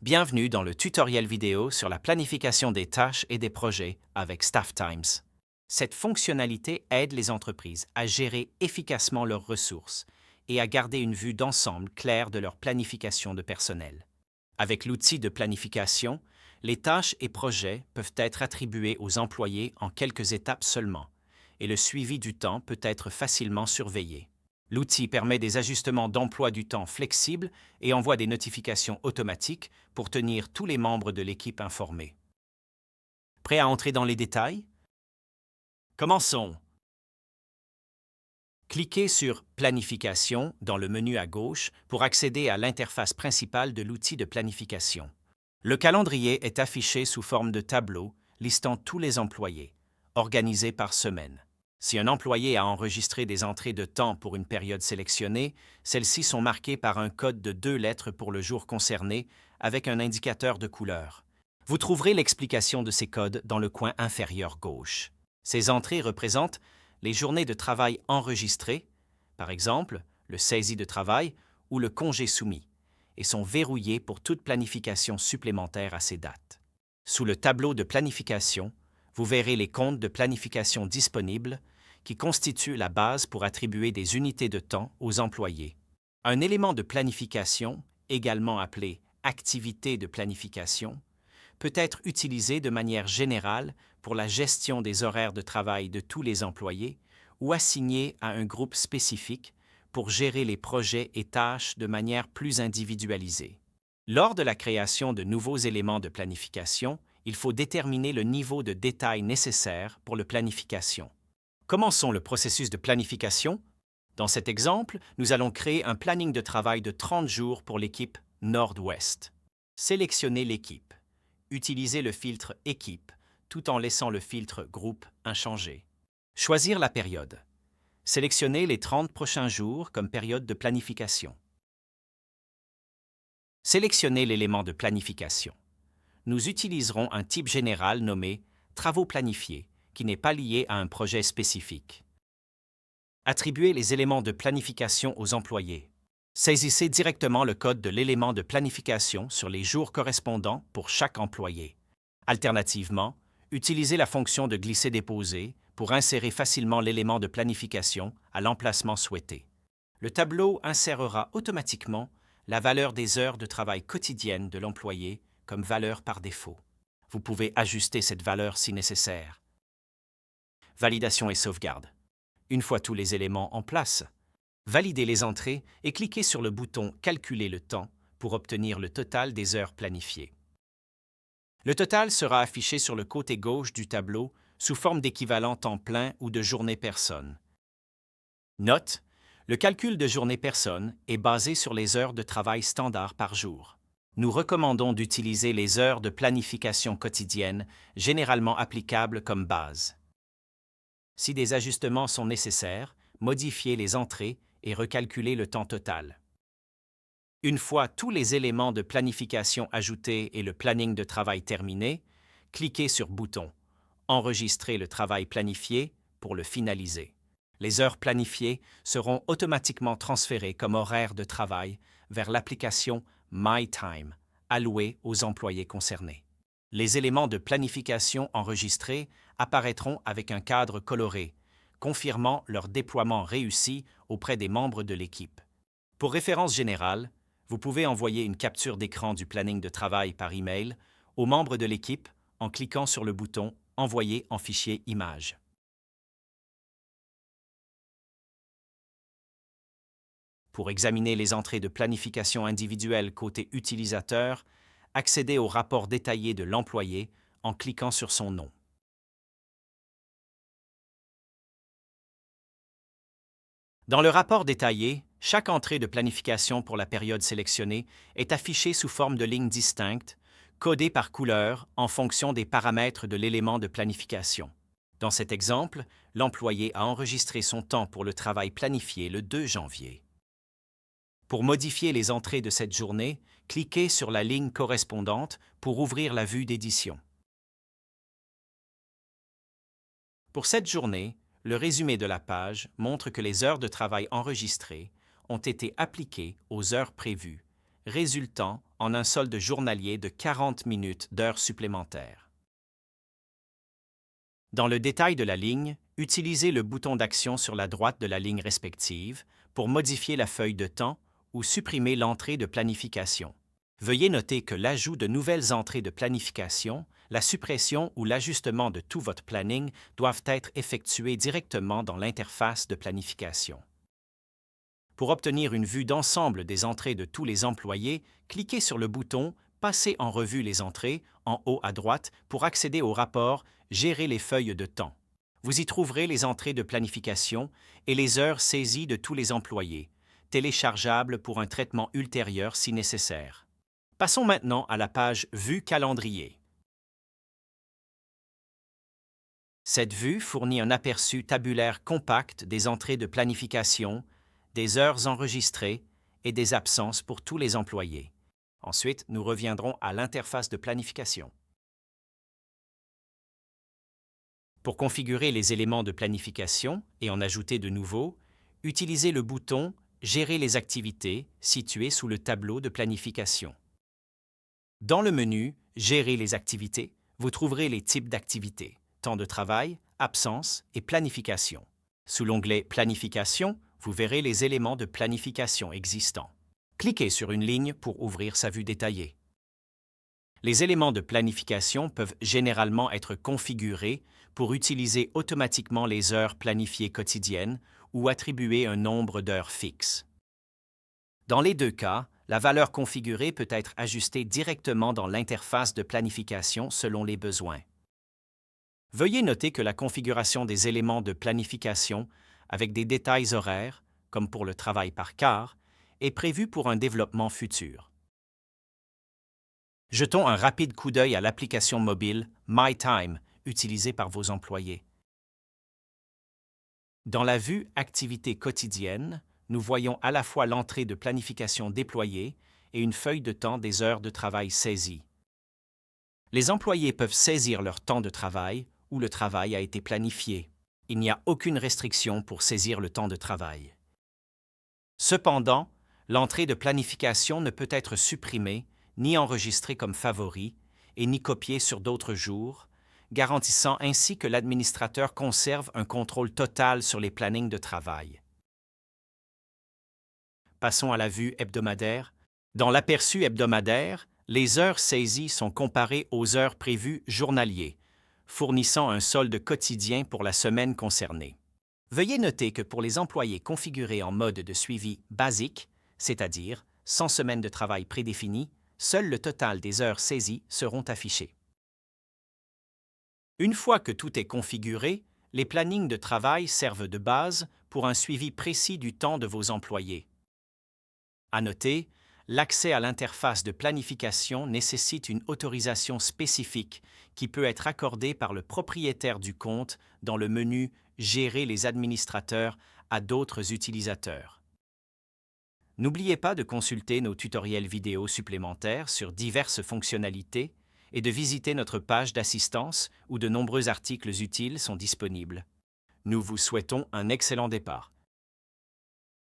Bienvenue dans le tutoriel vidéo sur la planification des tâches et des projets avec StaffTimes. Cette fonctionnalité aide les entreprises à gérer efficacement leurs ressources et à garder une vue d'ensemble claire de leur planification de personnel. Avec l'outil de planification, les tâches et projets peuvent être attribués aux employés en quelques étapes seulement, et le suivi du temps peut être facilement surveillé. L'outil permet des ajustements d'emploi du temps flexibles et envoie des notifications automatiques pour tenir tous les membres de l'équipe informés. Prêt à entrer dans les détails? Commençons! Cliquez sur « Planification » dans le menu à gauche pour accéder à l'interface principale de l'outil de planification. Le calendrier est affiché sous forme de tableau listant tous les employés, organisés par semaine. Si un employé a enregistré des entrées de temps pour une période sélectionnée, celles-ci sont marquées par un code de 2 lettres pour le jour concerné avec un indicateur de couleur. Vous trouverez l'explication de ces codes dans le coin inférieur gauche. Ces entrées représentent les journées de travail enregistrées, par exemple le saisie de travail ou le congé soumis, et sont verrouillées pour toute planification supplémentaire à ces dates. Sous le tableau de planification, vous verrez les comptes de planification disponibles qui constituent la base pour attribuer des unités de temps aux employés. Un élément de planification, également appelé activité de planification, peut être utilisé de manière générale pour la gestion des horaires de travail de tous les employés ou assigné à un groupe spécifique pour gérer les projets et tâches de manière plus individualisée. Lors de la création de nouveaux éléments de planification, il faut déterminer le niveau de détail nécessaire pour la planification. Commençons le processus de planification. Dans cet exemple, nous allons créer un planning de travail de 30 jours pour l'équipe Nord-Ouest. Sélectionnez l'équipe. Utilisez le filtre « Équipe » tout en laissant le filtre « Groupe » inchangé. Choisir la période. Sélectionnez les 30 prochains jours comme période de planification. Sélectionnez l'élément de planification. Nous utiliserons un type général nommé « Travaux planifiés » qui n'est pas lié à un projet spécifique. Attribuez les éléments de planification aux employés. Saisissez directement le code de l'élément de planification sur les jours correspondants pour chaque employé. Alternativement, utilisez la fonction de glisser-déposer pour insérer facilement l'élément de planification à l'emplacement souhaité. Le tableau insérera automatiquement la valeur des heures de travail quotidiennes de l'employé comme valeur par défaut. Vous pouvez ajuster cette valeur si nécessaire. Validation et sauvegarde. Une fois tous les éléments en place, validez les entrées et cliquez sur le bouton « Calculer le temps » pour obtenir le total des heures planifiées. Le total sera affiché sur le côté gauche du tableau sous forme d'équivalent temps plein ou de journée personne. Note: le calcul de journée personne est basé sur les heures de travail standard par jour. Nous recommandons d'utiliser les heures de planification quotidienne, généralement applicables comme base. Si des ajustements sont nécessaires, modifiez les entrées et recalculez le temps total. Une fois tous les éléments de planification ajoutés et le planning de travail terminé, cliquez sur bouton « Enregistrer le travail planifié » pour le finaliser. Les heures planifiées seront automatiquement transférées comme horaires de travail vers l'application MyTime, allouée aux employés concernés. Les éléments de planification enregistrés apparaîtront avec un cadre coloré, confirmant leur déploiement réussi auprès des membres de l'équipe. Pour référence générale, vous pouvez envoyer une capture d'écran du planning de travail par email aux membres de l'équipe en cliquant sur le bouton « Envoyer en fichier image ». Pour examiner les entrées de planification individuelles côté utilisateur, accédez au rapport détaillé de l'employé en cliquant sur son nom. Dans le rapport détaillé, chaque entrée de planification pour la période sélectionnée est affichée sous forme de lignes distinctes, codées par couleur en fonction des paramètres de l'élément de planification. Dans cet exemple, l'employé a enregistré son temps pour le travail planifié le 2 janvier. Pour modifier les entrées de cette journée, cliquez sur la ligne correspondante pour ouvrir la vue d'édition. Pour cette journée, le résumé de la page montre que les heures de travail enregistrées ont été appliquées aux heures prévues, résultant en un solde journalier de 40 minutes d'heures supplémentaires. Dans le détail de la ligne, utilisez le bouton d'action sur la droite de la ligne respective pour modifier la feuille de temps ou supprimer l'entrée de planification. Veuillez noter que l'ajout de nouvelles entrées de planification, la suppression ou l'ajustement de tout votre planning doivent être effectués directement dans l'interface de planification. Pour obtenir une vue d'ensemble des entrées de tous les employés, cliquez sur le bouton « Passer en revue les entrées » en haut à droite pour accéder au rapport « Gérer les feuilles de temps ». Vous y trouverez les entrées de planification et les heures saisies de tous les employés, téléchargeables pour un traitement ultérieur si nécessaire. Passons maintenant à la page « Vue calendrier ». Cette vue fournit un aperçu tabulaire compact des entrées de planification, des heures enregistrées et des absences pour tous les employés. Ensuite, nous reviendrons à l'interface de planification. Pour configurer les éléments de planification et en ajouter de nouveaux, utilisez le bouton « Gérer les activités » situé sous le tableau de planification. Dans le menu « Gérer les activités », vous trouverez les types d'activités, temps de travail, absence et planification. Sous l'onglet « Planification », vous verrez les éléments de planification existants. Cliquez sur une ligne pour ouvrir sa vue détaillée. Les éléments de planification peuvent généralement être configurés pour utiliser automatiquement les heures planifiées quotidiennes ou attribuer un nombre d'heures fixe. Dans les deux cas, la valeur configurée peut être ajustée directement dans l'interface de planification selon les besoins. Veuillez noter que la configuration des éléments de planification avec des détails horaires, comme pour le travail par quart, est prévue pour un développement futur. Jetons un rapide coup d'œil à l'application mobile MyTime, utilisée par vos employés. Dans la vue « Activités quotidiennes », nous voyons à la fois l'entrée de planification déployée et une feuille de temps des heures de travail saisies. Les employés peuvent saisir leur temps de travail où le travail a été planifié. Il n'y a aucune restriction pour saisir le temps de travail. Cependant, l'entrée de planification ne peut être supprimée ni enregistrée comme favori et ni copiée sur d'autres jours, garantissant ainsi que l'administrateur conserve un contrôle total sur les plannings de travail. Passons à la vue hebdomadaire. Dans l'aperçu hebdomadaire, les heures saisies sont comparées aux heures prévues journaliers, fournissant un solde quotidien pour la semaine concernée. Veuillez noter que pour les employés configurés en mode de suivi basique, c'est-à-dire sans semaine de travail prédéfinie, seul le total des heures saisies seront affichés. Une fois que tout est configuré, les plannings de travail servent de base pour un suivi précis du temps de vos employés. À noter, l'accès à l'interface de planification nécessite une autorisation spécifique qui peut être accordée par le propriétaire du compte dans le menu « Gérer les administrateurs » à d'autres utilisateurs. N'oubliez pas de consulter nos tutoriels vidéo supplémentaires sur diverses fonctionnalités et de visiter notre page d'assistance où de nombreux articles utiles sont disponibles. Nous vous souhaitons un excellent départ.